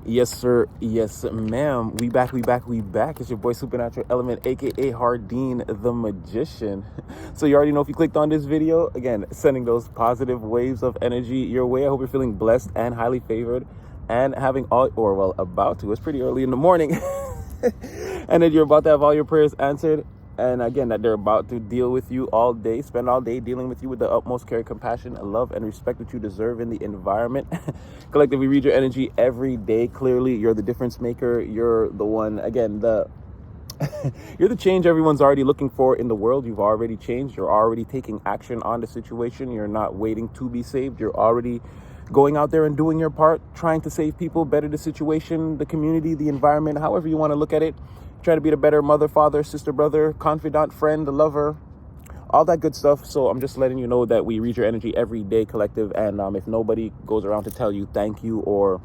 Yes, sir. Yes, ma'am. We back. It's your boy Supernatural Element, aka Hardeen the Magician. So you already know if you clicked on this video, again, sending those positive waves of energy your way. I hope you're feeling blessed and highly favored and having all, or well, about to. It's pretty early in the morning. And then you're about to have all your prayers answered. And again, that they're about to deal with you all day, spend all day dealing with you with the utmost care, compassion, love, and respect that you deserve in the environment. Collectively, read your energy every day. Clearly, you're the difference maker. You're the one, again, you're the change everyone's already looking for in the world. You've already changed. You're already taking action on the situation. You're not waiting to be saved. You're already going out there and doing your part, trying to save people, better the situation, the community, the environment, however you want to look at it. Try to be the better mother, father, sister, brother, confidant, friend, lover, all that good stuff. So I'm just letting you know that we read your energy every day, collective. And if nobody goes around to tell you thank you, or,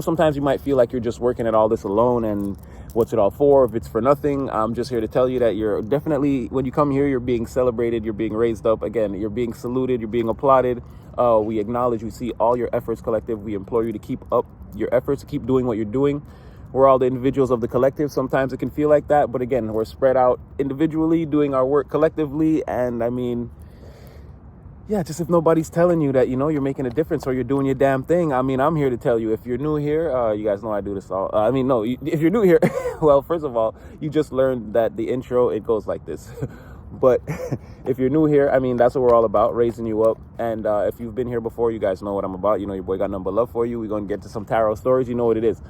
sometimes you might feel like you're just working at all this alone and what's it all for if it's for nothing. I'm just here to tell you that you're definitely, when you come here, you're being celebrated, you're being raised up. Again, you're being saluted, you're being applauded. We acknowledge, we see all your efforts, collective. We implore you to keep up your efforts, to keep doing what you're doing. We're all the individuals of the collective. Sometimes it can feel like that, but again, we're spread out individually, doing our work collectively. And I mean, yeah, just if nobody's telling you that, you're making a difference or you're doing your damn thing. I mean, I'm here to tell you, if you're new here, you guys know I do this all. If you're new here, well, first of all, you just learned that the intro, it goes like this. But if you're new here, I mean, that's what we're all about, raising you up. And if you've been here before, you guys know what I'm about. Your boy got number love for you. We're going to get to some tarot stories. You know what it is.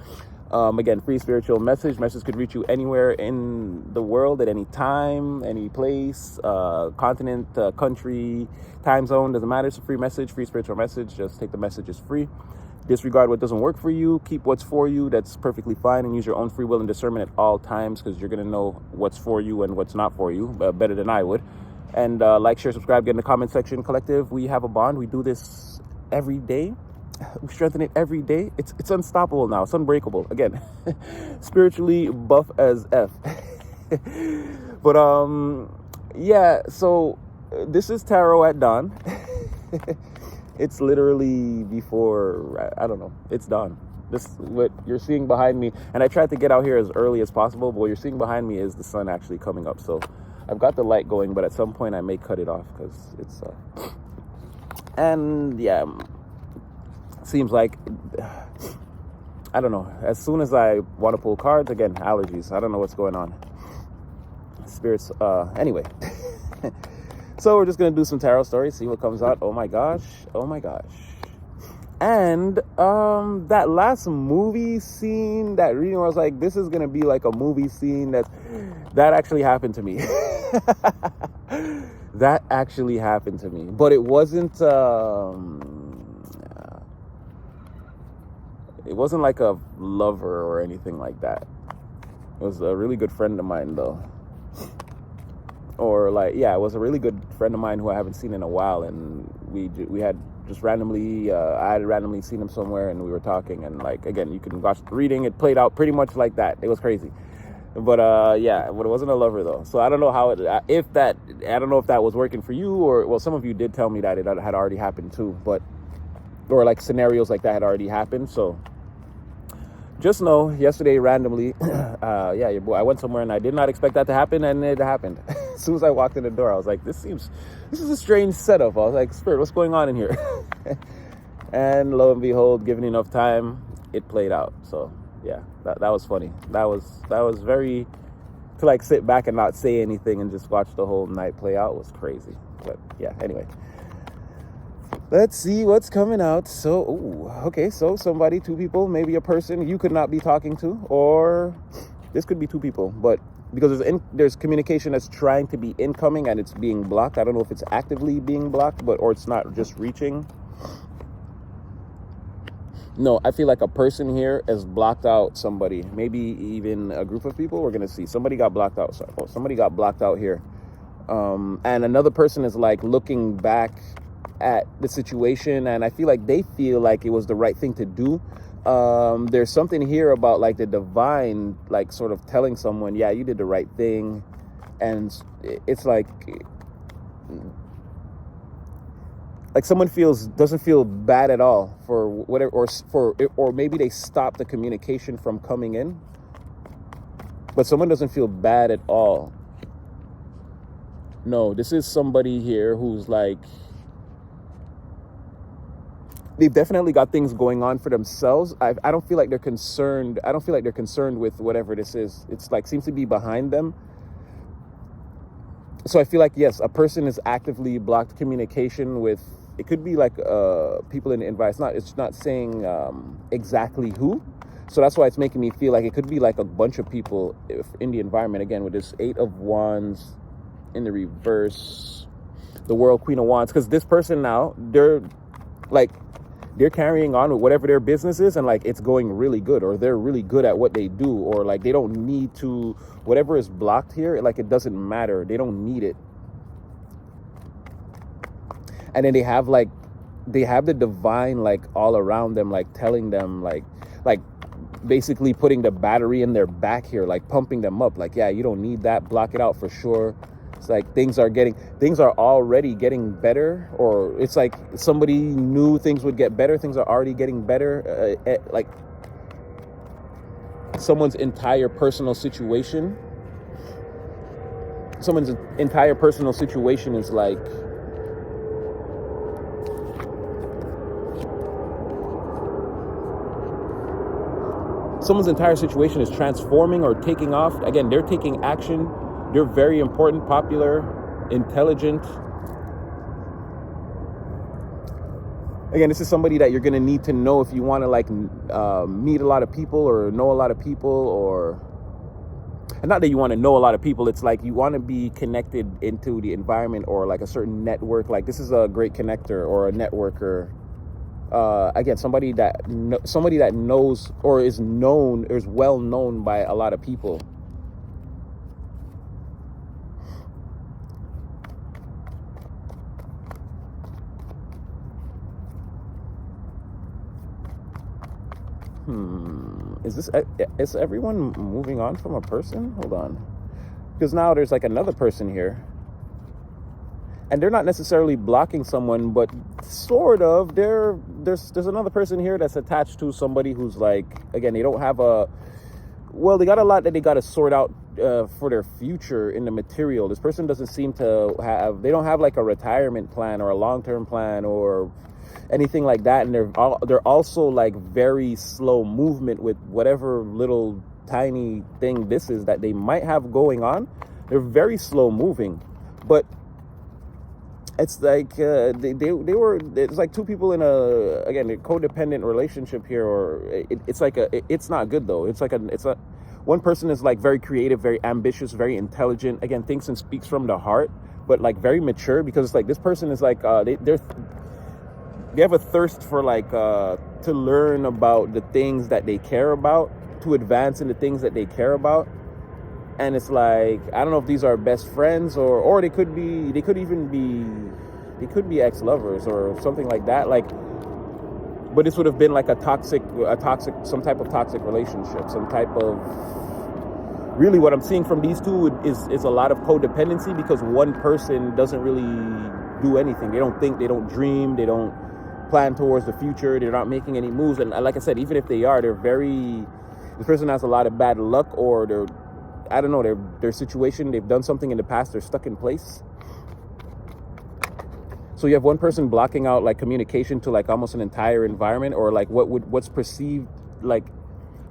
Again, free spiritual message. Message could reach you anywhere in the world at any time, any place, continent, country, time zone. Doesn't matter. It's a free message, free spiritual message. Just take the message. It's free. Disregard what doesn't work for you. Keep what's for you. That's perfectly fine. And use your own free will and discernment at all times, because you're going to know what's for you and what's not for you better than I would. And like, share, subscribe, get in the comment section. Collective, we have a bond. We do this every day. We strengthen it every day. It's unstoppable now. It's unbreakable. Again, spiritually buff as F. But yeah. So this is tarot at dawn. It's literally before, I don't know. It's dawn. This what you're seeing behind me, and I tried to get out here as early as possible. But what you're seeing behind me is the sun actually coming up. So I've got the light going, but at some point I may cut it off because it's and yeah. Seems like, I don't know, as soon as I want to pull cards, again, allergies, I don't know what's going on. Spirits, anyway. So we're just going to do some tarot stories, see what comes out. Oh my gosh. And that last movie scene, that reading where I was like, this is going to be like a movie scene, that actually happened to me. That actually happened to me. But it wasn't like a lover or anything like that. It was a really good friend of mine, though. Or it was a really good friend of mine who I haven't seen in a while, and we had just randomly, I had randomly seen him somewhere, and we were talking, and again, you can watch the reading. It played out pretty much like that. It was crazy. But but it wasn't a lover though. So I don't know how I don't know if that was working for you, or well, some of you did tell me that it had already happened too, or scenarios like that had already happened. So just know, yesterday randomly, your boy, I went somewhere and I did not expect that to happen, and it happened. As soon as I walked in the door, I was like, this is a strange setup. I was like, Spirit, what's going on in here? And lo and behold, given enough time, it played out. So yeah, that was funny. That was very, to sit back and not say anything and just watch the whole night play out was crazy. But yeah, anyway. Let's see what's coming out. So, so somebody, two people, maybe a person you could not be talking to, or this could be two people, but because there's communication that's trying to be incoming and it's being blocked. I don't know if it's actively being blocked, or it's not just reaching. No, I feel like a person here has blocked out somebody, maybe even a group of people. We're going to see. Somebody got blocked out. Somebody got blocked out here. And another person is looking back at the situation, and I feel like they feel like it was the right thing to do. There's something here about the divine, sort of telling someone, yeah, you did the right thing. And it's like someone doesn't feel bad at all for whatever, or maybe they stop the communication from coming in, but someone doesn't feel bad at all. No, this is somebody here who's like, they've definitely got things going on for themselves. I don't feel like they're concerned. I don't feel like they're concerned with whatever this is. It's like seems to be behind them. So I feel like, yes, a person is actively blocked communication with, it could be like people in the environment. It's not saying exactly who. So that's why it's making me feel like it could be like a bunch of people in the environment. Again, with this 8 of Wands in the reverse, the World, Queen of Wands. Because this person now, they're carrying on with whatever their business is, and like it's going really good, or they're really good at what they do, or like they don't need to, whatever is blocked here, like it doesn't matter. They don't need it. And then they have the divine like all around them, like telling them like basically putting the battery in their back here, like pumping them up, like, yeah, you don't need that, block it out for sure. It's like things are already getting better, or it's like somebody knew things would get better. Things are already getting better. Like someone's entire personal situation is like, someone's entire situation is transforming or taking off. Again, they're taking action. They're very important, popular, intelligent. Again, this is somebody that you're going to need to know if you want to like meet a lot of people or know a lot of people, or, and not that you want to know a lot of people. It's like you want to be connected into the environment or like a certain network. Like this is a great connector or a networker. Again, somebody that knows or is well known by a lot of people. Is everyone moving on from a person? Hold on. Because now there's like another person here. And they're not necessarily blocking someone, but sort of. There's another person here that's attached to somebody who's like, again, they don't have they got a lot that they got to sort out for their future in the material. This person doesn't seem to they don't have like a retirement plan or a long-term plan or anything like that, and they're also like very slow movement with whatever little tiny thing this is that they might have going on. They're very slow moving, but it's like it's like two people in a codependent relationship here, or it's not good though. One person is like very creative, very ambitious, very intelligent, again, thinks and speaks from the heart, but like very mature, because it's like this person is like they have a thirst for like to learn about the things that they care about, to advance in the things that they care about. And it's like, I don't know if these are best friends or they could be ex-lovers or something like that. Like, but this would have been like some type of toxic relationship, some type of, really what I'm seeing from these two is a lot of codependency, because one person doesn't really do anything. They don't think, they don't dream, they don't plan towards the future, they're not making any moves. And like I said, even if they are, this person has a lot of bad luck, or their situation, they've done something in the past, they're stuck in place. So you have one person blocking out like communication to like almost an entire environment, or like what's perceived like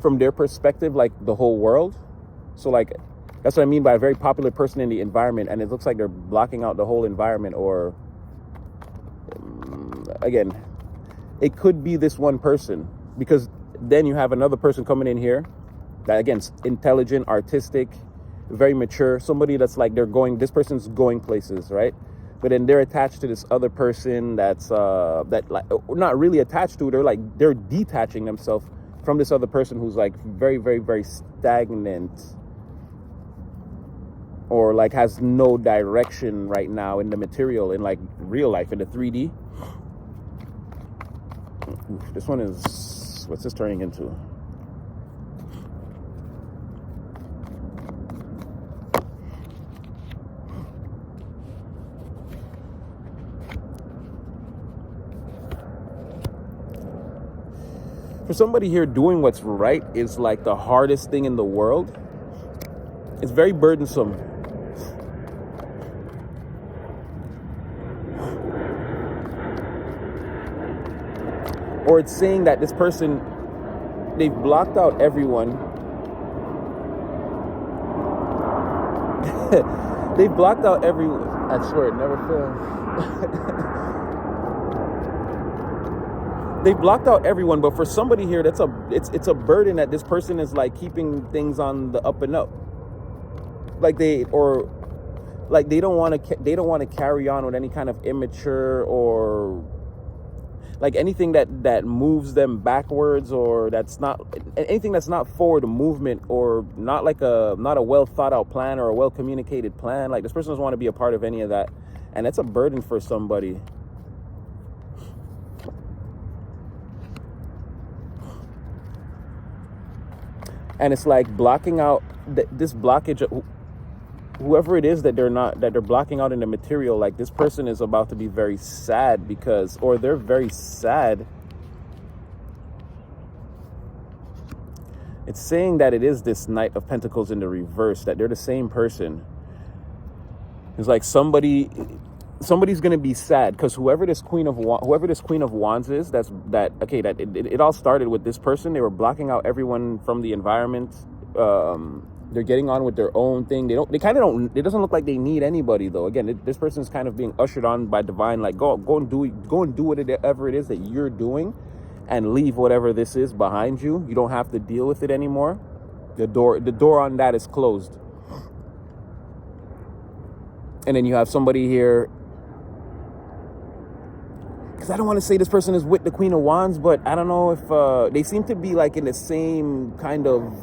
from their perspective, like the whole world. So like that's what I mean by a very popular person in the environment, and it looks like they're blocking out the whole environment. Or again, it could be this one person, because then you have another person coming in here that, again, intelligent, artistic, very mature, somebody that's like this person's going places, right? But then they're attached to this other person that's not really attached to, they're detaching themselves from this other person who's like very, very, very stagnant, or like has no direction right now in the material, in like real life, in the 3D. This one is, what's this turning into? For somebody here, doing what's right is like the hardest thing in the world. It's very burdensome. Or it's saying that this person, they've blocked out everyone. They've blocked out everyone. I swear it never fails. They've blocked out everyone, but for somebody here, it's a burden that this person is like keeping things on the up and up. Like they don't want to carry on with any kind of immature or like anything that moves them backwards, or that's not anything that's not forward movement, or not a well thought out plan or a well communicated plan. Like this person doesn't want to be a part of any of that, and that's a burden for somebody. And it's like blocking out this blockage. Whoever it is that they're blocking out in the material, like this person is about to be very sad or they're very sad. It's saying that it is this Knight of Pentacles in the reverse, that they're the same person. It's like somebody's going to be sad because whoever this Queen of Wands is, it all started with this person. They were blocking out everyone from the environment. They're getting on with their own thing. It doesn't look like they need anybody though. Again, this person is kind of being ushered on by divine, like go and do whatever it is that you're doing and leave whatever this is behind you. You don't have to deal with it anymore. The door on that is closed. And then you have somebody here, because I don't want to say this person is with the Queen of Wands, but I don't know if they seem to be like in the same kind of,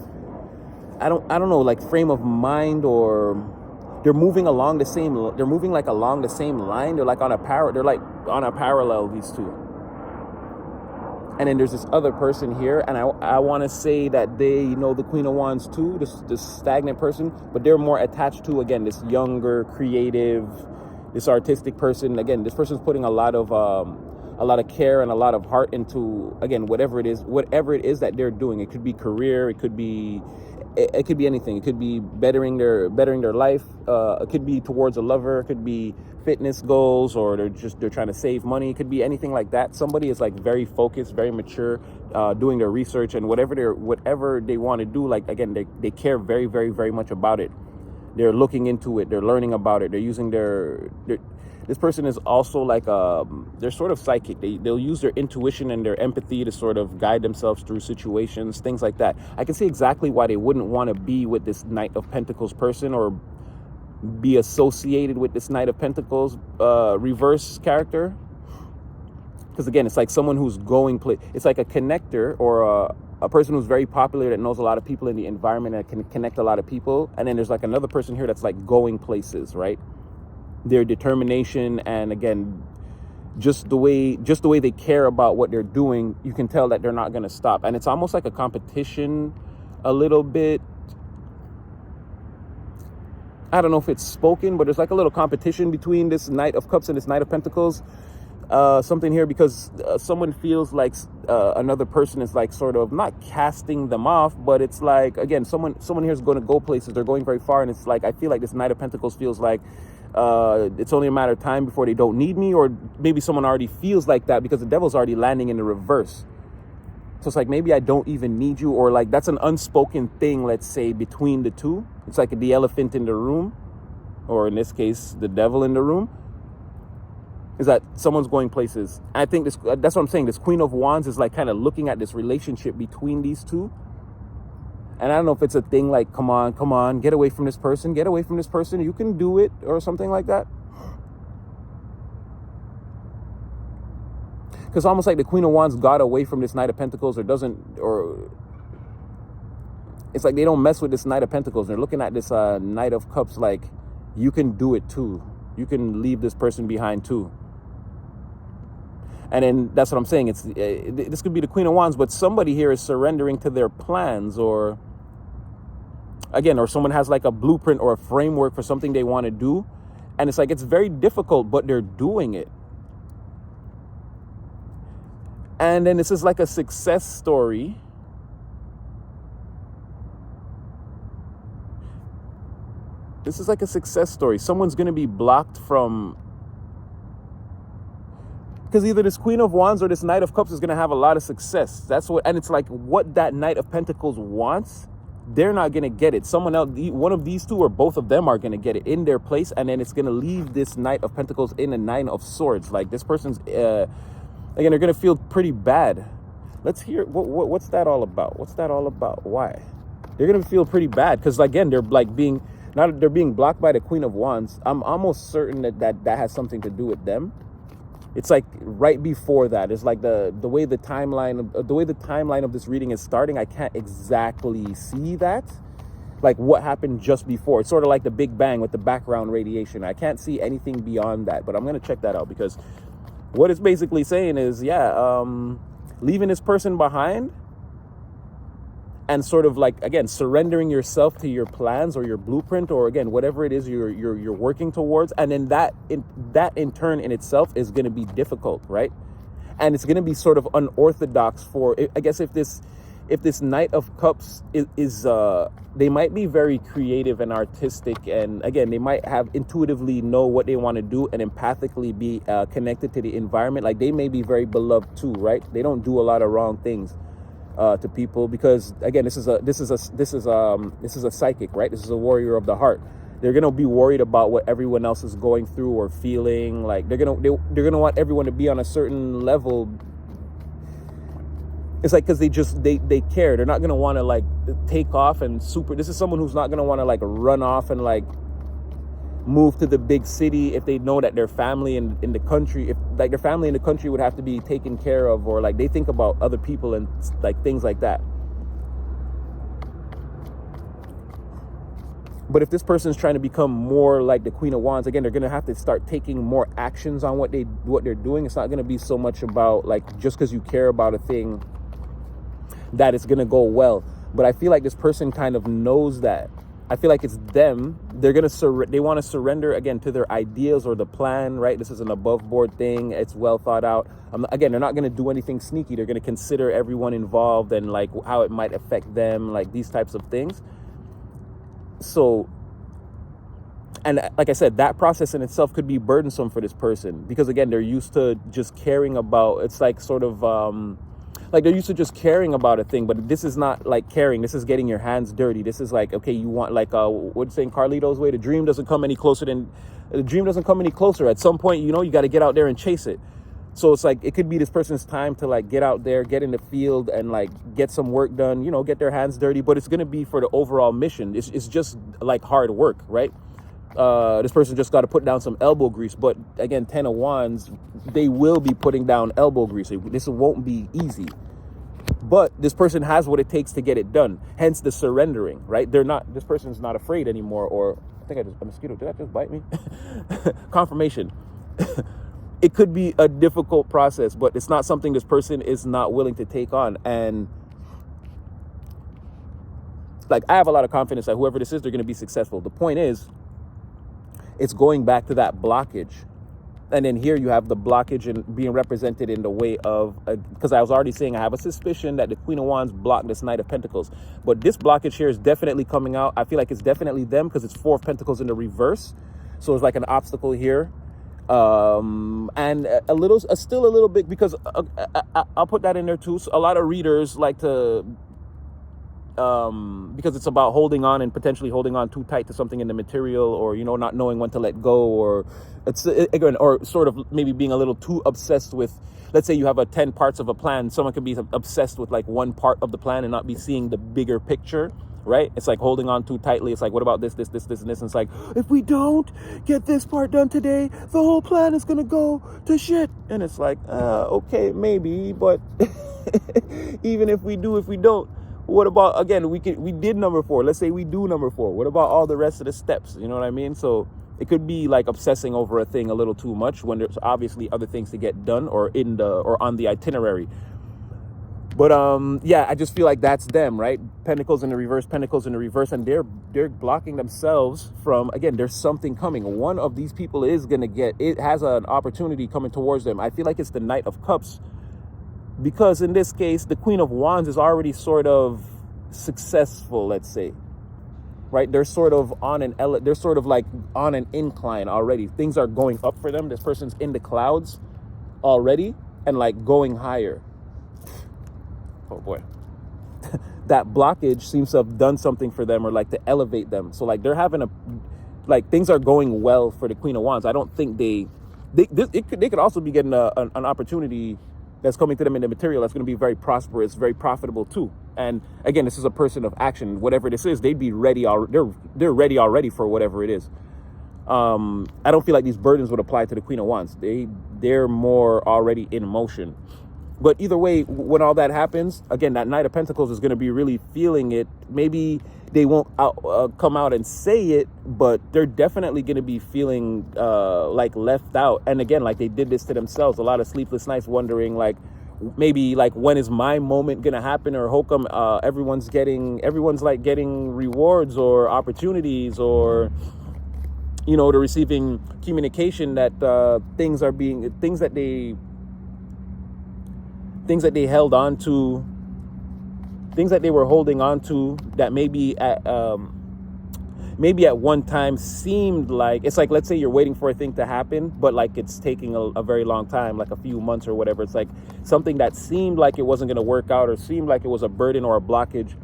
I don't know, like frame of mind, or they're moving along the same line. They're like on a parallel, these two. And then there's this other person here, and I want to say that they know the Queen of Wands too, this stagnant person, but they're more attached to, again, this younger, creative, this artistic person. Again, this person's putting a lot of care and a lot of heart into, again, whatever it is that they're doing. It could be career, it could be anything. It could be bettering their life. It could be towards a lover. It could be fitness goals, or they're trying to save money. It could be anything like that. Somebody is like very focused, very mature, doing their research, and whatever they want to do. Like, again, they care very, very, very much about it. They're looking into it. They're learning about it. They're using this person is also like they're sort of psychic. They'll use their intuition and their empathy to sort of guide themselves through situations, things like that. I can see exactly why they wouldn't want to be with this Knight of Pentacles person, or be associated with this Knight of Pentacles reverse character. Because again, it's like someone who's it's like a connector, or a person who's very popular that knows a lot of people in the environment and can connect a lot of people. And then there's like another person here that's like going places, right? Their determination, and again, just the way they care about what they're doing, you can tell that they're not going to stop. And it's almost like a competition a little bit. I don't know if it's spoken, but there's like a little competition between this Knight of Cups and this Knight of Pentacles. Something here, because someone feels like another person is like sort of not casting them off, but it's like, again, someone here is going to go places. They're going very far, and it's like, I feel like this Knight of Pentacles feels like it's only a matter of time before they don't need me, or maybe someone already feels like that because the Devil's already landing in the reverse. So it's like, maybe I don't even need you, or like that's an unspoken thing, let's say, between the two. It's like the elephant in the room, or in this case, the Devil in the room, is that someone's going places. And I think that's what I'm saying. This Queen of Wands is like kind of looking at this relationship between these two. And I don't know if it's a thing like, come on, get away from this person, you can do it, or something like that. Because almost like the Queen of Wands got away from this Knight of Pentacles, or it's like they don't mess with this Knight of Pentacles. They're looking at this Knight of Cups like, you can do it too. You can leave this person behind too. And then that's what I'm saying. This could be the Queen of Wands, but somebody here is surrendering to their plans, or someone has like a blueprint or a framework for something they want to do. And it's like, it's very difficult, but they're doing it. And then this is like a success story. This is like a success story. Someone's going to be blocked from, because either this Queen of Wands or this Knight of Cups is going to have a lot of success. That's what, and it's like what that Knight of Pentacles wants, they're not going to get it. Someone else, one of these two or both of them are going to get it in their place, and then it's going to leave this Knight of Pentacles in a Nine of Swords. Like this person's, again, they're going to feel pretty bad. Let's hear, what's that all about? What's that all about? Why? They're going to feel pretty bad because, again, they're like being, now they're being blocked by the Queen of Wands. I'm almost certain that has something to do with them. It's like right before that. It's like the way the timeline of this reading is starting. I can't exactly see that, like what happened just before. It's sort of like the Big Bang with the background radiation. I can't see anything beyond that, but I'm gonna check that out because what it's basically saying is, leaving this person behind and sort of like, again, surrendering yourself to your plans or your blueprint or, again, whatever it is you're working towards. And then that in turn in itself is going to be difficult, right? And it's going to be sort of unorthodox for, I guess, if this Knight of Cups is they might be very creative and artistic, and again, they might have intuitively know what they want to do and empathically be connected to the environment. Like they may be very beloved too, right? They don't do a lot of wrong things to people because, again, this is a psychic, right? This is a warrior of the heart. They're gonna be worried about what everyone else is going through or feeling. Like they're gonna want everyone to be on a certain level. It's like because they care. They're not gonna want to like take off and this is someone who's not gonna want to like run off and like move to the big city if they know that their family in the country, if like their family in the country would have to be taken care of, or like they think about other people and like things like that. But if this person's trying to become more like the Queen of Wands, again, they're going to have to start taking more actions on what they're doing. It's not going to be so much about like just because you care about a thing that it's going to go well. But I feel like this person kind of knows that. I feel like it's them. They want to surrender again to their ideas or the plan, right? This is an above board thing. It's well thought out. Again, they're not going to do anything sneaky. They're going to consider everyone involved and like how it might affect them, like these types of things. So, and like I said, that process in itself could be burdensome for this person because, again, they're used to just caring about, it's like sort of, like they're used to just caring about a thing, but this is not like caring. This is getting your hands dirty. This is like, okay, you want like, what's saying Carlito's way? The dream doesn't come any closer. At some point, you got to get out there and chase it. So it's like, it could be this person's time to like get out there, get in the field and like get some work done, get their hands dirty, but it's going to be for the overall mission. It's just like hard work, right? This person just got to put down some elbow grease, but again, 10 of Wands, they will be putting down elbow grease. This won't be easy, but this person has what it takes to get it done. Hence the surrendering, right? This person's not afraid anymore. Or I think a mosquito, did that just bite me? Confirmation. It could be a difficult process, but it's not something this person is not willing to take on. And like, I have a lot of confidence that whoever this is, they're going to be successful. The point is, it's going back to that blockage. And then here you have the blockage and being represented in the way of, because I was already saying I have a suspicion that the Queen of Wands blocked this Knight of Pentacles. But this blockage here is definitely coming out. I feel like it's definitely them because it's 4 of Pentacles in the reverse. So it's like an obstacle here. And still a little bit, because I'll put that in there too. So a lot of readers like to, because it's about holding on and potentially holding on too tight to something in the material, or not knowing when to let go, or or sort of maybe being a little too obsessed with, let's say you have 10 parts of a plan. Someone can be obsessed with like one part of the plan and not be seeing the bigger picture, right? It's like holding on too tightly. It's like, what about this, and this? And it's like, if we don't get this part done today, the whole plan is gonna go to shit. And it's like, okay, maybe, but even if we do, if we don't, what about, again, we did number 4. Let's say we do number 4. What about all the rest of the steps? You know what I mean? So it could be like obsessing over a thing a little too much when there's obviously other things to get done or on the itinerary. But I just feel like that's them, right? Pentacles in the reverse, and they're blocking themselves from, again, there's something coming. One of these people is gonna has an opportunity coming towards them. I feel like it's the Knight of Cups Because in this case, the Queen of Wands is already sort of successful, let's say, right? They're sort of they're sort of like on an incline already. Things are going up for them. This person's in the clouds already and like going higher. Oh boy. That blockage seems to have done something for them, or like to elevate them. So like they're having like things are going well for the Queen of Wands. I don't think they could also be getting an opportunity that's coming to them in the material that's going to be very prosperous, very profitable too. And again, this is a person of action. Whatever this is, they'd be ready. They're ready already for whatever it is. I don't feel like these burdens would apply to the Queen of Wands. They're more already in motion. But either way, when all that happens, again, that Knight of Pentacles is going to be really feeling it. Maybe they won't come out and say it, but they're definitely going to be feeling like left out. And again, like they did this to themselves. A lot of sleepless nights wondering, like, maybe like, when is my moment going to happen? Or how come everyone's like getting rewards or opportunities, or, you know, they're receiving communication that things that they held on to, things that they were holding on to that maybe at one time seemed like, it's like, let's say you're waiting for a thing to happen, but like it's taking a very long time, like a few months or whatever. It's like something that seemed like it wasn't going to work out, or seemed like it was a burden or a blockage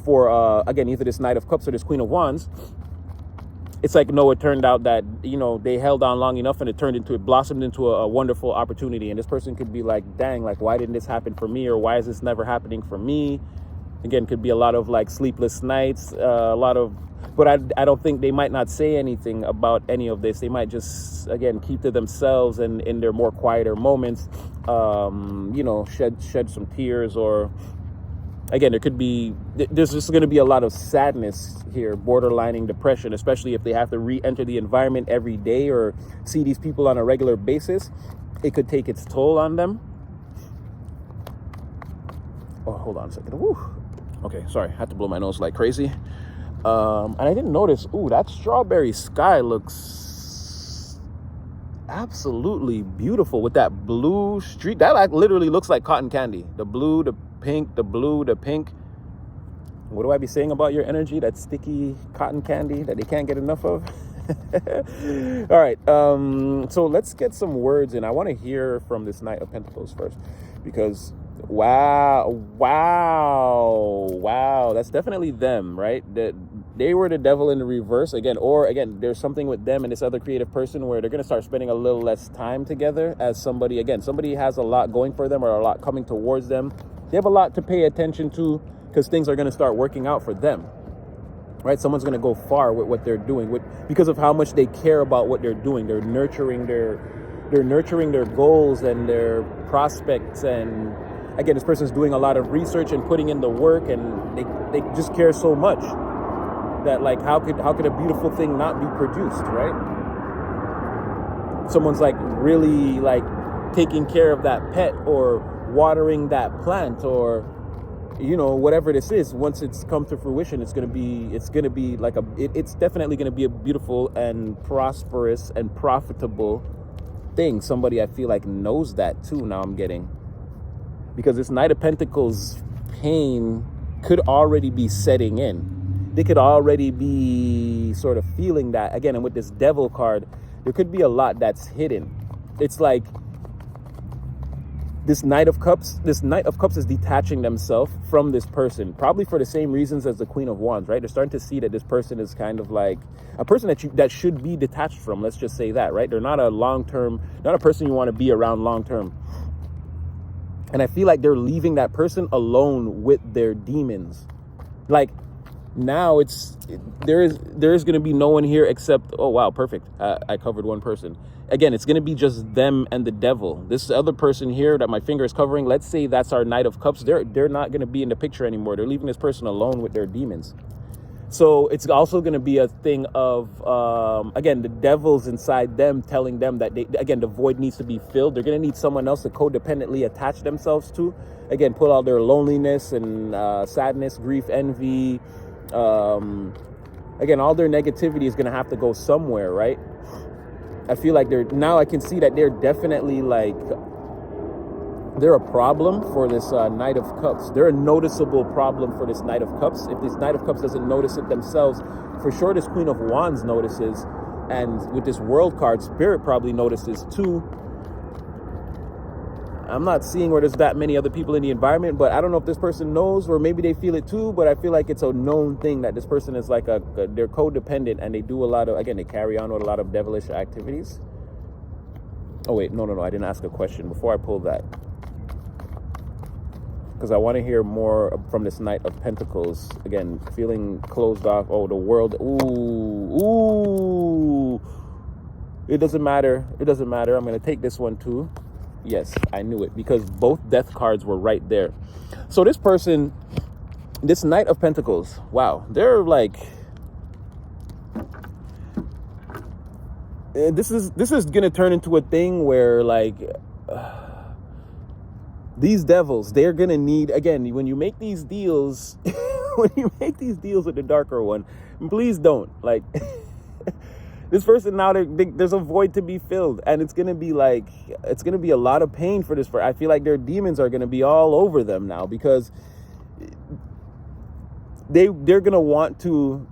for, again, either this Knight of Cups or this Queen of Wands. It's like, no, it turned out that, you know, they held on long enough and it blossomed into a wonderful opportunity. And this person could be like, dang, like, why didn't this happen for me? Or why is this never happening for me? Again, could be a lot of like sleepless nights, but I don't think they might not say anything about any of this. They might just, again, keep to themselves, and in their more quieter moments, you know, shed some tears, or again, there's just going to be a lot of sadness here, borderlining depression, especially if they have to re-enter the environment every day or see these people on a regular basis. It could take its toll on them. Oh, hold on a second. Woo. Okay, sorry, I had to blow my nose like crazy. And I didn't notice, that strawberry sky looks absolutely beautiful with that blue streak. That like literally looks like cotton candy. The blue, the pink, the blue, the pink. What do I be saying about your energy? That sticky cotton candy that they can't get enough of. All right, so let's get some words in. I want to hear from this Knight of Pentacles first, because wow, that's definitely them, right? That they were the devil in the reverse again, or again, there's something with them and this other creative person where they're going to start spending a little less time together as somebody has a lot going for them, or a lot coming towards them. They have a lot to pay attention to, because things are going to start working out for them, right? Someone's going to go far with what they're doing, because of how much they care about what they're doing. They're nurturing their goals and their prospects. And again, this person's doing a lot of research and putting in the work, and they just care so much that, like, how could a beautiful thing not be produced, right? Someone's like really like taking care of that pet, or watering that plant, or, you know, whatever this is. Once it's come to fruition, it's gonna be like it's definitely gonna be a beautiful and prosperous and profitable thing. Somebody, I feel like, knows that too. Now I'm getting, because this Knight of Pentacles pain could already be setting in. They could already be sort of feeling that again. And with this Devil card, there could be a lot that's hidden. It's like this Knight of Cups is detaching themselves from this person, probably for the same reasons as the Queen of Wands, right? They're starting to see that this person is kind of like a person that should be detached from. Let's just say that, right? They're not not a person you want to be around long term. And I feel like they're leaving that person alone with their demons. Like, now there is going to be no one here except, oh wow, perfect, I covered one person. Again, it's going to be just them and the devil. This other person here that my finger is covering, let's say that's our Knight of Cups. They're not going to be in the picture anymore. They're leaving this person alone with their demons. So it's also going to be a thing of, again, the devil's inside them telling them that the void needs to be filled. They're going to need someone else to codependently attach themselves to. Again, pull out their loneliness and sadness, grief, envy. Again, all their negativity is going to have to go somewhere, right? I feel like I can see that they're definitely like they're a problem for this Knight of Cups. They're a noticeable problem for this Knight of Cups. If this Knight of Cups doesn't notice it themselves, for sure this Queen of Wands notices. And with this World card, Spirit probably notices too. I'm not seeing where there's that many other people in the environment, but I don't know if this person knows, or maybe they feel it too, but I feel like it's a known thing that this person is like they're codependent, and they do a lot of, again, they carry on with a lot of devilish activities. Oh wait, no, I didn't ask a question before I pull that, because I want to hear more from this Knight of Pentacles. Again, feeling closed off. Oh, the world. Ooh. It doesn't matter. I'm going to take this one too. Yes, I knew it, because both death cards were right there. So this person, this Knight of Pentacles, wow, they're like, this is going to turn into a thing where like, these devils, they're going to need, again, when you make these deals, with the darker one, please don't, like, this person now, there's a void to be filled, and it's going to be like, it's going to be a lot of pain for this. I feel like their demons are going to be all over them now, because they're going to want to,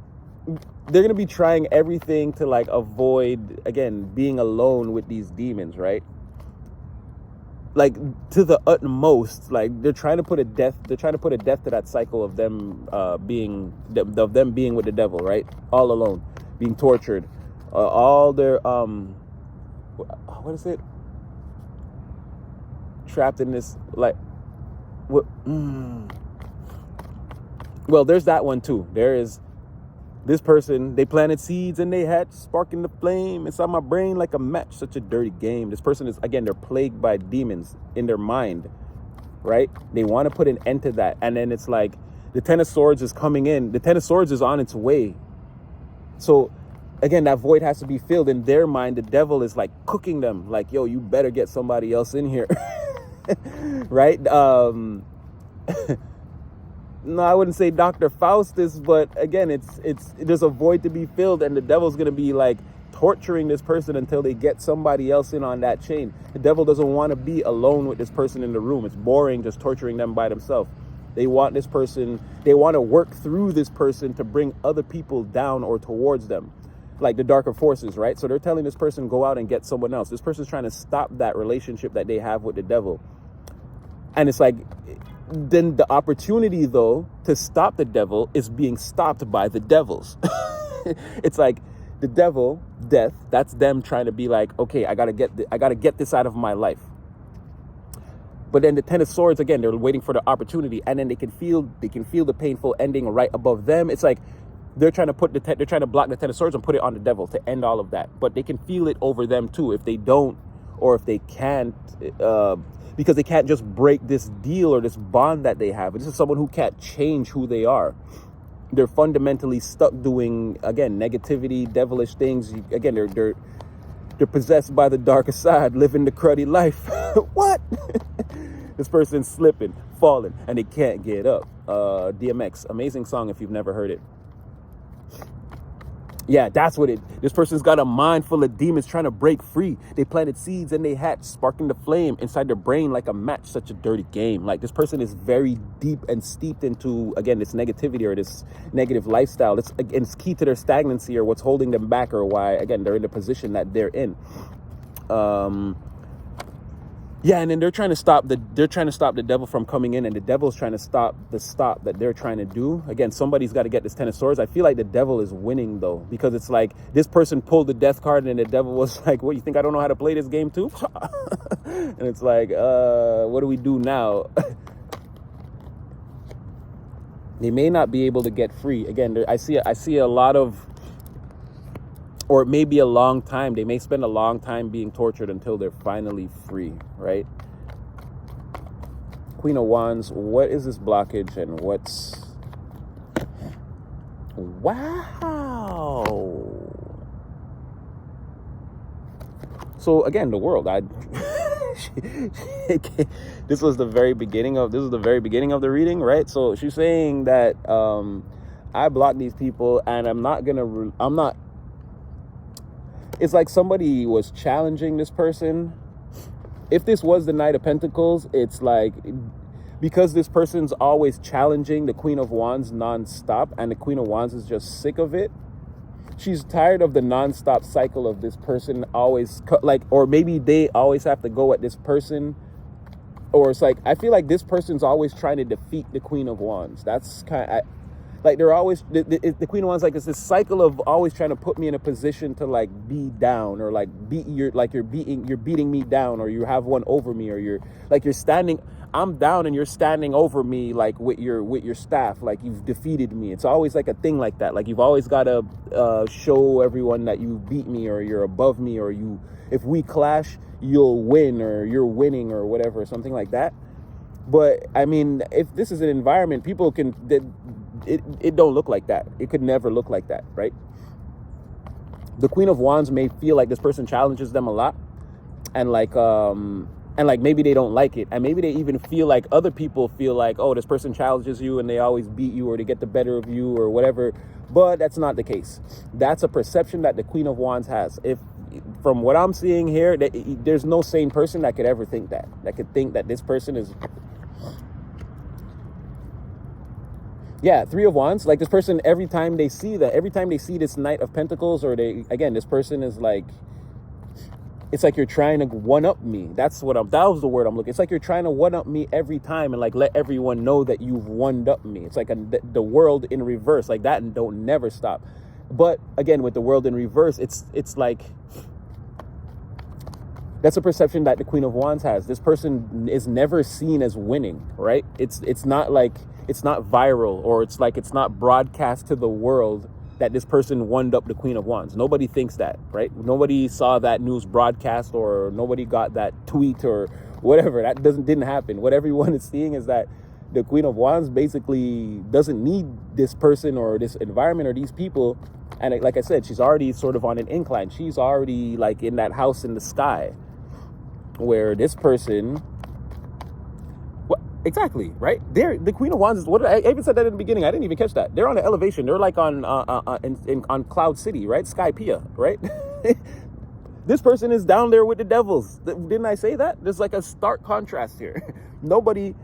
they're going to be trying everything to like avoid, again, being alone with these demons, right? Like to the utmost. Like they're trying to put a death to that cycle of them being with the devil, right? All alone, being tortured. All their what is it? Trapped in this, like, what? Well, there's that one too. There is this person. They planted seeds and they hatched, sparking the flame inside my brain like a match. Such a dirty game. This person is, again, they're plagued by demons in their mind, right? They want to put an end to that, and then it's like the Ten of Swords is coming in. The Ten of Swords is on its way. So again, that void has to be filled. In their mind, the devil is like cooking them, like, yo, you better get somebody else in here. Right? No, I wouldn't say Dr. Faustus, but again, there's a void to be filled, and the devil's going to be like torturing this person until they get somebody else in on that chain. The devil doesn't want to be alone with this person in the room. It's boring just torturing them by themselves. They want this person, they want to work through this person to bring other people down or towards them, like the darker forces, right? So they're telling this person, go out and get someone else. This person's trying to stop that relationship that they have with the devil. And it's like, then the opportunity, though, to stop the devil is being stopped by the devils. It's like the devil, death, that's them trying to be like, okay, I gotta get this out of my life. But then the Ten of Swords, again, they're waiting for the opportunity, and then they can feel the painful ending right above them. It's like they're trying to block the Ten of Swords and put it on the devil to end all of that. But they can feel it over them too if they don't, or if they can't, because they can't just break this deal or this bond that they have. This is someone who can't change who they are. They're fundamentally stuck doing, again, negativity, devilish things. Again, they're possessed by the darker side, living the cruddy life. What? This person's slipping, falling, and they can't get up. DMX, amazing song if you've never heard it. Yeah, that's what this person's got a mind full of demons trying to break free. They planted seeds and they hatched, sparking the flame inside their brain like a match. Such a dirty game. Like, this person is very deep and steeped into, again, this negativity or this negative lifestyle. It's key to their stagnancy or what's holding them back, or why, again, they're in the position that they're in. Yeah, and then they're trying to stop the devil from coming in, and the devil's trying to stop that they're trying to do. Again, somebody's got to get this Ten of Swords. I feel like the devil is winning, though, because it's like this person pulled the death card, and the devil was like, "What, you think I don't know how to play this game too?" And it's like, what do we do now? They may not be able to get free. Again, I see a lot of, or it may be a long time. They may spend a long time being tortured until they're finally free, right? Queen of Wands, what is this blockage and what's... Wow! So again, the world. This was the very beginning of the reading, right? So she's saying that I blocked these people, and I'm not. It's like somebody was challenging this person, if this was the Knight of Pentacles, it's like, because this person's always challenging the Queen of Wands nonstop, and the Queen of Wands is just sick of it. She's tired of the nonstop cycle of this person always, like, or maybe they always have to go at this person. Or it's like, I feel like this person's always trying to defeat the Queen of Wands. That's kind of, like, they're always, the Queen of Wands, like, it's this cycle of always trying to put me in a position to, like, be down, or like you're beating me down, or you have one over me, or you're standing, I'm down and you're standing over me, like, with your staff, like you've defeated me. It's always like a thing like that. Like, you've always got to show everyone that you beat me, or you're above me, or if we clash, you'll win, or you're winning, or whatever, something like that. But I mean, if this is an environment, people can, it don't look like that. It could never look like that, right? The Queen of Wands may feel like this person challenges them a lot, and like maybe they don't like it, and maybe they even feel like other people feel like, oh, this person challenges you and they always beat you, or they get the better of you, or whatever. But that's not the case. That's a perception that the Queen of Wands has. If from what I'm seeing here, there's no sane person that could ever think that could think that this person is, yeah, Three of Wands. Like, this person, every time they see this Knight of Pentacles, or this person is like, it's like you're trying to one-up me. That was the word I'm looking. It's like you're trying to one-up me every time, and like let everyone know that you've one-up me. It's like the world in reverse, like that, and don't never stop. But again, with the world in reverse, it's like, that's a perception that the Queen of Wands has. This person is never seen as winning, right? It's not like, it's not viral, or it's like, it's not broadcast to the world that this person won up the Queen of Wands. Nobody thinks that, right? Nobody saw that news broadcast, or nobody got that tweet, or whatever. That didn't happen. What everyone is seeing is that the Queen of Wands basically doesn't need this person, or this environment, or these people. And like I said, she's already sort of on an incline. She's already like in that house in the sky, where this person, exactly, right? The Queen of Wands is, what I even said that in the beginning. I didn't even catch that. They're on an elevation. They're like on Cloud City, right? Skypea, right? This person is down there with the devils. Didn't I say that? There's like a stark contrast here. Nobody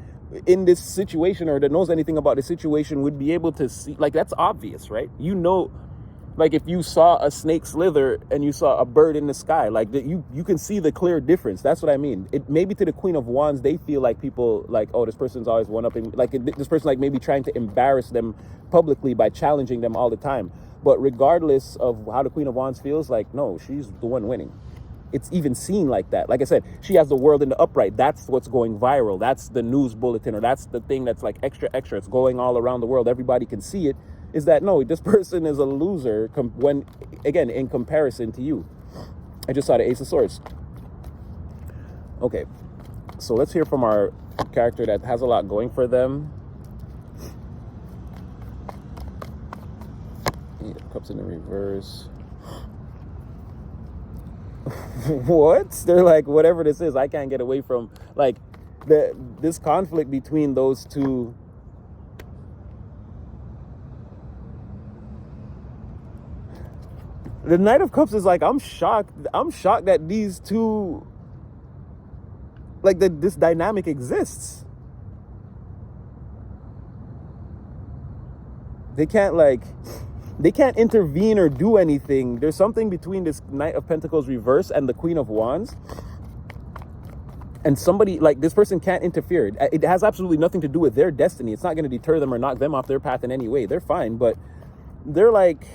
in this situation, or that knows anything about the situation, would be able to see, like, that's obvious, right? You know, like, if you saw a snake slither and you saw a bird in the sky, like, you can see the clear difference. That's what I mean. It maybe to the Queen of Wands, they feel like people like, oh, this person's always one-upping, like this person, like, maybe trying to embarrass them publicly by challenging them all the time. But regardless of how the Queen of Wands feels, like, no, she's the one winning. It's even seen like that. Like I said, she has the world in the upright. That's what's going viral. That's the news bulletin, or that's the thing that's like extra. It's going all around the world. Everybody can see it. Is that, no, this person is a loser when, again, in comparison to you. I just saw the Ace of Swords. Okay, so let's hear from our character that has a lot going for them. Eight of Cups in the reverse. What? They're like, whatever this is, I can't get away from, like, this conflict between those two. The Knight of Cups is like, I'm shocked that these two, like, this dynamic exists. They can't intervene or do anything. There's something between this Knight of Pentacles reverse and the Queen of Wands. And somebody, like, this person can't interfere. It has absolutely nothing to do with their destiny. It's not going to deter them or knock them off their path in any way. They're fine, but they're like,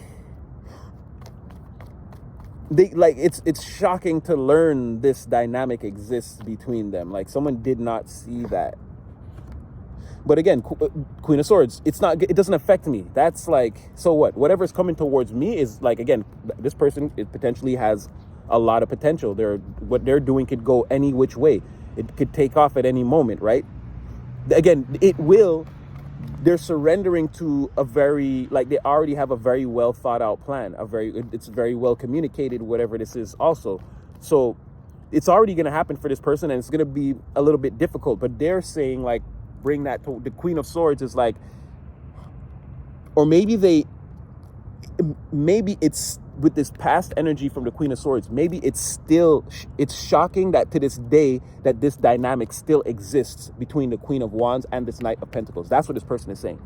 it's shocking to learn this dynamic exists between them. Like, someone did not see that. But again, Queen of Swords, it doesn't affect me. That's like, so what? Whatever's coming towards me is like, again, this person, it potentially has a lot of potential. What they're doing could go any which way. It could take off at any moment, right? Again, they're surrendering to a very, like, they already have a very well thought out plan. It's very well communicated, whatever this is also. So it's already going to happen for this person, and it's going to be a little bit difficult, but they're saying, like, bring that to the Queen of Swords is like, or maybe it's with this past energy from the Queen of Swords, maybe it's shocking that to this day that this dynamic still exists between the Queen of Wands and this Knight of Pentacles. That's what this person is saying.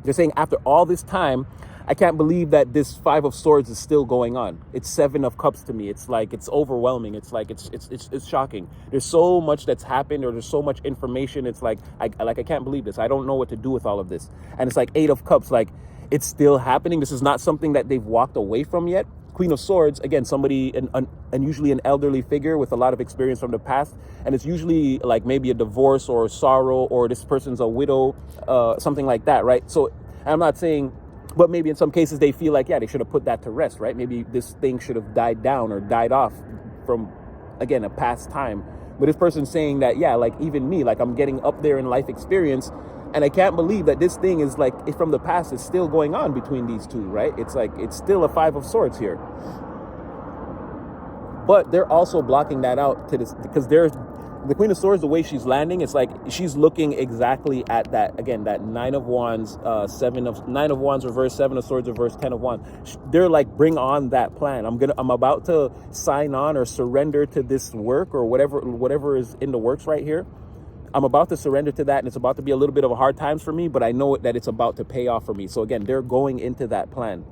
They're saying after all this time, I can't believe that this Five of Swords is still going on. It's Seven of Cups to me. It's like, it's overwhelming. It's like, it's shocking. There's so much that's happened, or there's so much information. It's like, I can't believe this. I don't know what to do with all of this. And it's like Eight of Cups, like it's still happening. This is not something that they've walked away from yet. Queen of Swords, again, somebody, and usually an elderly figure with a lot of experience from the past. And it's usually like maybe a divorce or sorrow, or this person's a widow, something like that, right? So I'm not saying, but maybe in some cases they feel like, yeah, they should have put that to rest, right? Maybe this thing should have died down or died off from, again, a past time. But this person's saying that, yeah, like even me, like I'm getting up there in life experience, and I can't believe that this thing is like, from the past, is still going on between these two, right? It's like, it's still a Five of Swords here. But they're also blocking that out to this, because the Queen of Swords, the way she's landing, it's like she's looking exactly at that, again, that Nine of Wands, Nine of Wands reverse, Seven of Swords reverse, 10 of Wands. They're like, bring on that plan. I'm about to sign on or surrender to this work, or whatever is in the works right here. I'm about to surrender to that, and it's about to be a little bit of a hard times for me, but I know that it's about to pay off for me. So again, they're going into that plan,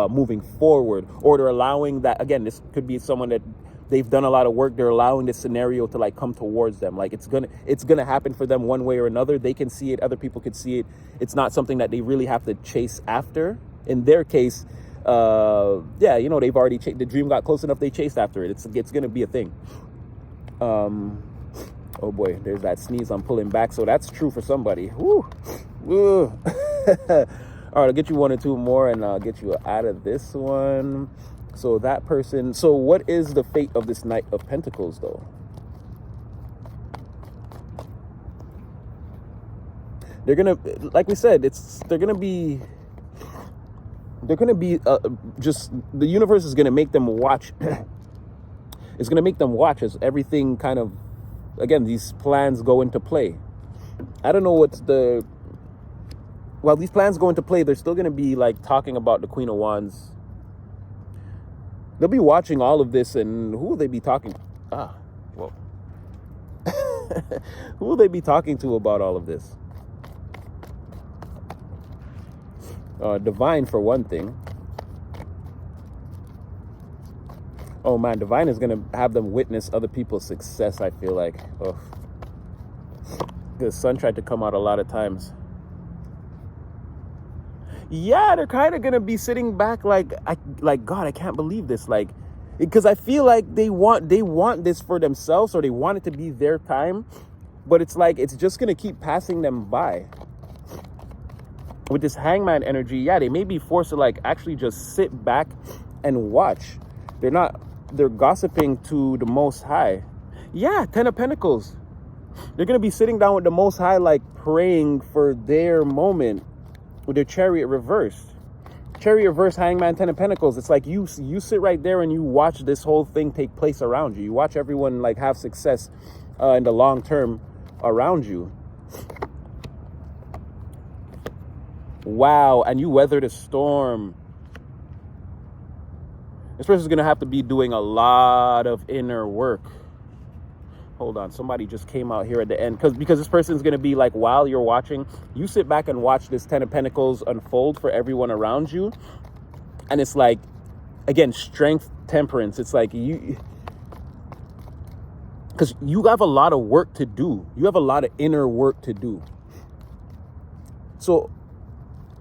moving forward, or they're allowing that, again, this could be someone that they've done a lot of work. They're allowing this scenario to like come towards them. Like it's gonna happen for them one way or another. They can see it. Other people could see it. It's not something that they really have to chase after. In their case, yeah, you know, they've already the dream got close enough. They chased after it. It's gonna be a thing. Oh boy, there's that sneeze I'm pulling back. So that's true for somebody. Woo. All right, I'll get you one or two more, and I'll get you out of this one. So that person, so what is the fate of this Knight of Pentacles though? They're gonna, like we said, they're gonna be just, the universe is gonna make them watch. It's gonna make them watch as everything kind of, again, these plans go into play. I don't know while these plans go into play, they're still gonna be like talking about the Queen of Wands. They'll be watching all of this, and who will they be talking? Whoa. Who will they be talking to about all of this? Divine, for one thing. Oh man, Divine is gonna have them witness other people's success, I feel like. Oh. The sun tried to come out a lot of times. Yeah, they're kind of gonna be sitting back like God, I can't believe this, like, because I feel like they want this for themselves, or they want it to be their time, but it's like it's just gonna keep passing them by. With this Hangman energy, yeah, they may be forced to like actually just sit back and watch. They're gossiping to the Most High. Yeah, 10 of Pentacles. They're gonna be sitting down with the Most High, like praying for their moment. With their Chariot reversed. Chariot reverse, Hangman, 10 of Pentacles. It's like you sit right there and you watch this whole thing take place around you. You watch everyone like have success in the long term around you. Wow, and you weathered a storm. This person's gonna have to be doing a lot of inner work. Hold on, somebody just came out here at the end, because this person's going to be like, while you're watching, you sit back and watch this 10 of Pentacles unfold for everyone around you. And it's like, again, strength, temperance. It's like because you have a lot of work to do. You have a lot of inner work to do. So,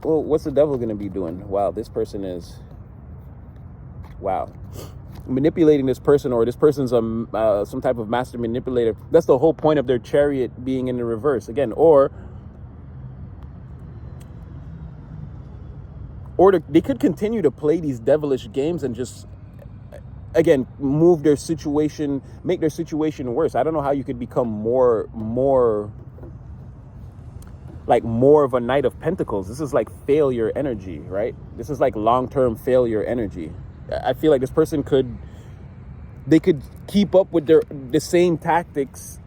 well, what's the devil going to be doing? Wow, this person is, wow. Manipulating this person, or this person's some type of master manipulator. That's the whole point of their Chariot being in the reverse again, or they could continue to play these devilish games and just, again, make their situation worse. I don't know how you could become more of a Knight of Pentacles. This is like failure energy, right? This is like long-term failure energy. I feel like this person could keep up with the same tactics.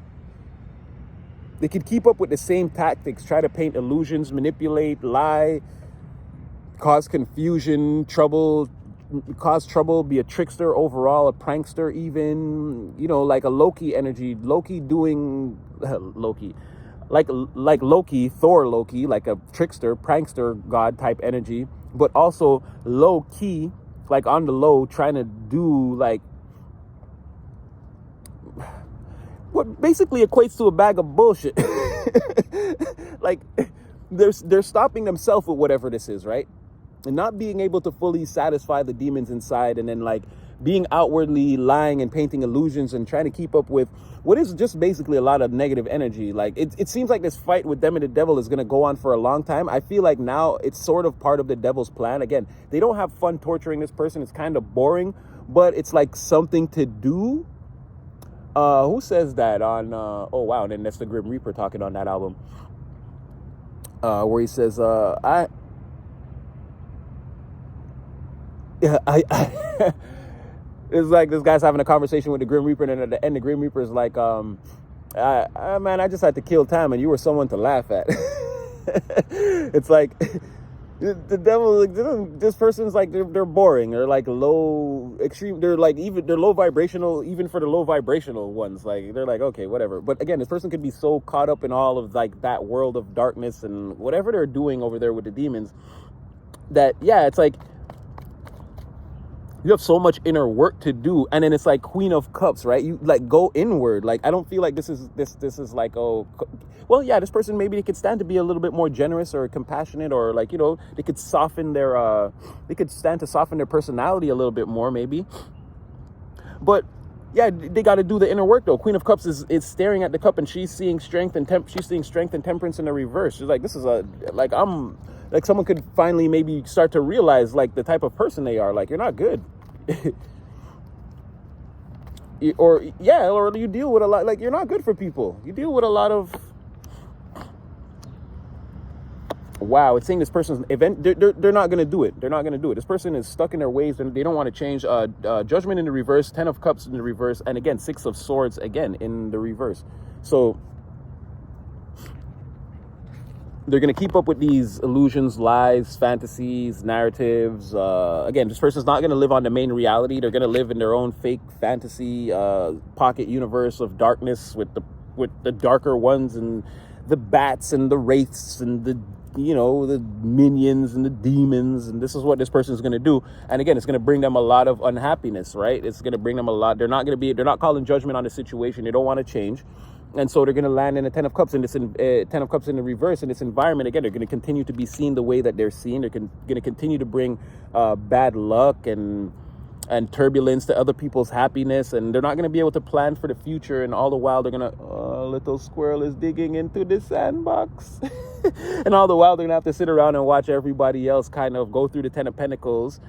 They could keep up with the same tactics, try to paint illusions, manipulate, lie, cause confusion, trouble, cause trouble, be a trickster overall, a prankster even, you know, like a Loki energy, Loki doing Loki, like Loki, Thor Loki, like a trickster, prankster, god type energy, but also low key, like on the low, trying to do like what basically equates to a bag of bullshit. Like they're stopping themselves with whatever this is, right? And not being able to fully satisfy the demons inside, and then like being outwardly lying and painting illusions and trying to keep up with what is just basically a lot of negative energy. Like it seems like this fight with them and the devil is going to go on for a long time. I feel like now it's sort of part of the devil's plan. Again, they don't have fun torturing this person. It's kind of boring, but it's like something to do. Who says that on oh wow, and then that's the Grim Reaper talking on that album, where he says it's like this guy's having a conversation with the Grim Reaper, and then at the end the Grim Reaper is like, man, I just had to kill time and you were someone to laugh at. It's like the devil, like, this person's like they're boring, or like low extreme, they're low vibrational, even for the low vibrational ones. Like they're like, okay, whatever. But again, this person could be so caught up in all of like that world of darkness and whatever they're doing over there with the demons, that yeah, it's like you have so much inner work to do. And then it's like Queen of Cups, right? You like go inward. Like I don't feel like this is like, oh well, yeah, this person, maybe they could stand to be a little bit more generous or compassionate, or like, you know, they could soften their they could stand to soften their personality a little bit more maybe. But yeah, they got to do the inner work though. Queen of Cups is staring at the cup, and she's seeing strength and temperance in the reverse. She's like, this is I'm like, someone could finally maybe start to realize like the type of person they are. Like, you're not good. or you deal with a lot, like you're not good for people. You deal with a lot of, wow, it's saying this person's event, they're not going to do it. They're not going to do it. This person is stuck in their ways and they don't want to change. Judgment in the reverse, 10 of Cups in the reverse, and again, 6 of Swords again in the reverse. So they're going to keep up with these illusions, lies, fantasies, narratives. Again, this person's not going to live on the main reality. They're going to live in their own fake fantasy pocket universe of darkness with the darker ones, and the bats and the wraiths and the, you know, the minions and the demons. And this is what this person is going to do. And again, it's going to bring them a lot of unhappiness, right? It's going to bring them a lot. They're not calling judgment on the situation. They don't want to change. And so they're going to land in a 10 of Cups, in this 10 of Cups in the reverse, in this environment. Again, they're going to continue to be seen the way that they're seen. They're going to continue to bring bad luck and turbulence to other people's happiness. And they're not going to be able to plan for the future. And all the while, they're going to, little squirrel is digging into the sandbox. And all the while, they're going to have to sit around and watch everybody else kind of go through the 10 of Pentacles.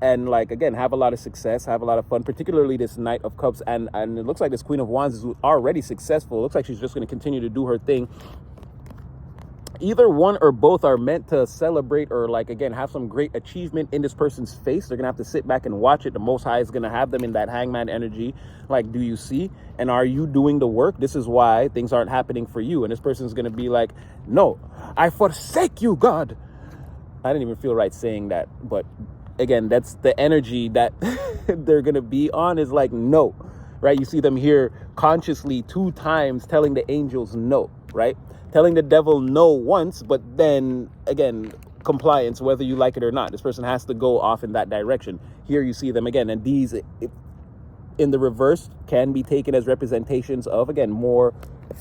And like, again, have a lot of success, have a lot of fun, particularly this Knight of Cups. And it looks like this Queen of Wands is already successful. It looks like she's just going to continue to do her thing. Either one or both are meant to celebrate, or like, again, have some great achievement in this person's face. They're going to have to sit back and watch it. The Most High is going to have them in that Hangman energy. Like, do you see? And are you doing the work? This is why things aren't happening for you. And this person's going to be like, no, I forsake you, God. I didn't even feel right saying that, but again, that's the energy that they're going to be on, is like, no, right? You see them here consciously 2 times telling the angels no, right? Telling the devil no once, but then again, compliance, whether you like it or not. This person has to go off in that direction. Here you see them again. And these in the reverse can be taken as representations of, again, more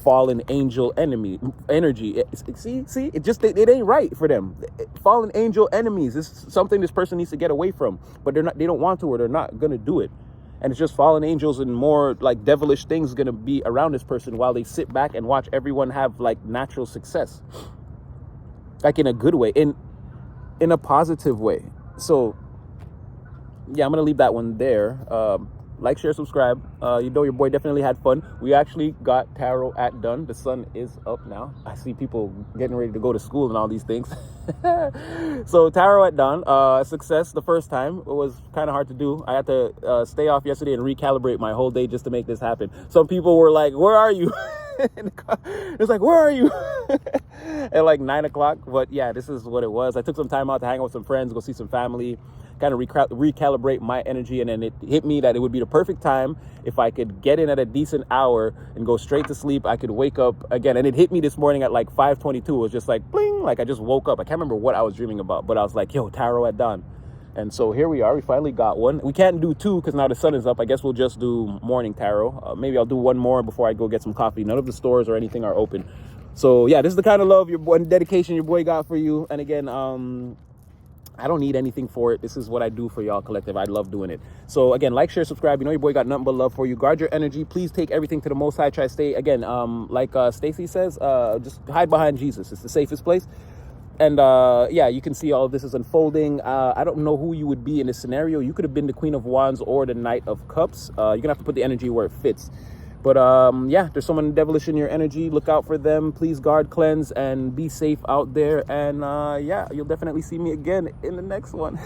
fallen angel energy. See, it ain't right for them. Fallen angel enemies is something this person needs to get away from, but they don't want to, or they're not going to do it. And it's just fallen angels and more like devilish things going to be around this person while they sit back and watch everyone have like natural success, like in a good way, in a positive way. So yeah, I'm going to leave that one there. Like, share, subscribe. You know, your boy definitely had fun. We actually got tarot at done. The sun is up now. I see people getting ready to go to school and all these things. So tarot at dawn, success the first time. It was kind of hard to do. I had to stay off yesterday and recalibrate my whole day just to make this happen. Some people were like, where are you? It's like, where are you? At like 9 o'clock. But yeah, this is what it was. I took some time out to hang out with some friends, go see some family, kind of recalibrate my energy. And then it hit me that it would be the perfect time if I could get in at a decent hour and go straight to sleep. I could wake up again. And it hit me this morning at like 5:22. It was just like, bling, like I just woke up. I can't remember what I was dreaming about, but I was like, yo, tarot at dawn. And so here we are. We finally got one. We can't do two because now the sun is up. I guess we'll just do morning tarot. Maybe I'll do one more before I go get some coffee. None of the stores or anything are open. So yeah, this is the kind of love your boy, dedication your boy got for you. And again, I don't need anything for it. This is what I do for y'all collective. I love doing it. So again, like, share, subscribe. You know your boy got nothing but love for you. Guard your energy. Please take everything to the Most High. Try to stay, again, like Stacy says, just hide behind Jesus. It's the safest place. And yeah, you can see all of this is unfolding. I don't know who you would be in this scenario. You could have been the Queen of Wands or the Knight of Cups. You're gonna have to put the energy where it fits. But yeah, there's someone devilish in your energy. Look out for them. Please guard, cleanse, and be safe out there. And yeah, you'll definitely see me again in the next one.